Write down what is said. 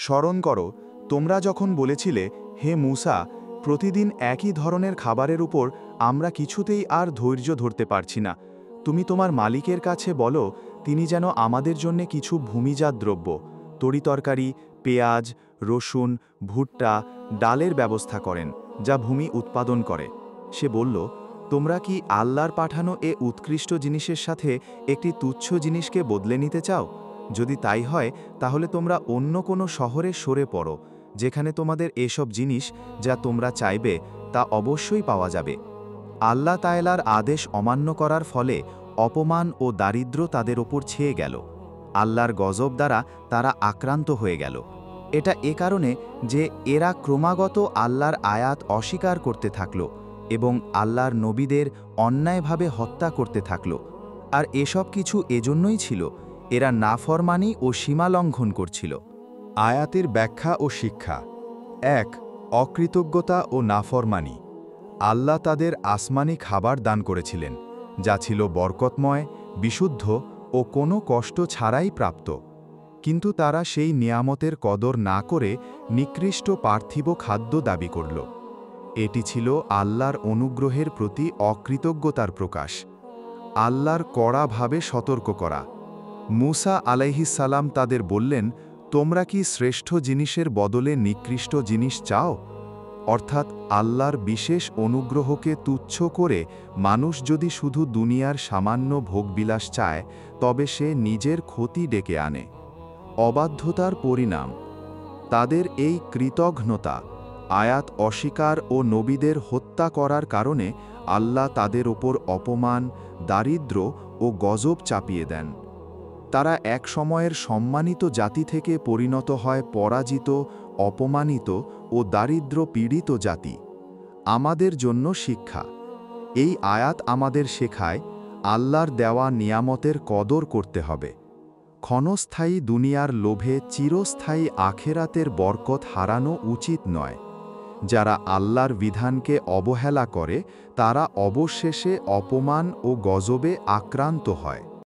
স্মরণ করো, তোমরা যখন বলেছিলে, হে মূসা, প্রতিদিন একই ধরনের খাবারের উপর আমরা কিছুতেই আর ধৈর্য ধরতে পারছি না। তুমি তোমার মালিকের কাছে বলো, তিনি যেন আমাদের জন্য কিছু ভূমিজাত দ্রব্য, তরিতরকারি, পেঁয়াজ, রসুন, ভুট্টা, ডালের ব্যবস্থা করেন, যা ভূমি উৎপাদন করে। সে বলল, তোমরা কি আল্লাহর পাঠানো এ উৎকৃষ্ট জিনিসের সাথে একটি তুচ্ছ জিনিসকে বদলে নিতে চাও? যদি তাই হয়, তাহলে তোমরা অন্য কোনো শহরে সরে পড়ো, যেখানে তোমাদের এসব জিনিস যা তোমরা চাইবে তা অবশ্যই পাওয়া যাবে। আল্লাহ তাআলার আদেশ অমান্য করার ফলে অপমান ও দারিদ্র্য তাদের ওপর ছেয়ে গেল। আল্লাহর গজব দ্বারা তারা আক্রান্ত হয়ে গেল। এটা এ কারণে যে এরা ক্রমাগত আল্লাহর আয়াত অস্বীকার করতে থাকল এবং আল্লাহর নবীদের অন্যায়ভাবে হত্যা করতে থাকল। আর এসব কিছু এজন্যই ছিল, এরা নাফরমানি ও সীমালঙ্ঘন করছিল। আয়াতের ব্যাখ্যা ও শিক্ষা। ১. অকৃতজ্ঞতা ও নাফরমানি। আল্লাহ তাদের আসমানি খাবার দান করেছিলেন, যা ছিল বরকতময়, বিশুদ্ধ ও কোনো কষ্ট ছাড়াই প্রাপ্ত। কিন্তু তারা সেই নিয়ামতের কদর না করে নিকৃষ্ট পার্থিব খাদ্য দাবি করল। এটি ছিল আল্লাহর অনুগ্রহের প্রতি অকৃতজ্ঞতার প্রকাশ। আল্লাহর কড়াভাবে সতর্ক করা। মূসা আলাইহিসসালাম তাদের বললেন, তোমরা কি শ্রেষ্ঠ জিনিসের বদলে নিকৃষ্ট জিনিস চাও? অর্থাৎ আল্লাহর বিশেষ অনুগ্রহকে তুচ্ছ করে মানুষ যদি শুধু দুনিয়ার সামান্য ভোগবিলাস চায়, তবে সে নিজের ক্ষতি ডেকে আনে। অবাধ্যতার পরিণাম। তাদের এই কৃতঘ্নতা, আয়াত অস্বীকার ও নবীদের হত্যা করার কারণে আল্লাহ তাদের ওপর অপমান, দারিদ্র্য ও গজব চাপিয়ে দেন। তারা এক সময়ের সম্মানিত জাতি থেকে পরিণত হয় পরাজিত, অপমানিত ও দারিদ্র্য পীড়িত জাতি। আমাদের জন্য শিক্ষা। এই আয়াত আমাদের শেখায়, আল্লাহর দেওয়া নিয়ামতের কদর করতে হবে। ক্ষণস্থায়ী দুনিয়ার লোভে চিরস্থায়ী আখেরাতের বরকত হারানো উচিত নয়। যারা আল্লাহর বিধানকে অবহেলা করে, তারা অবশেষে অপমান ও গজবে আক্রান্ত হয়।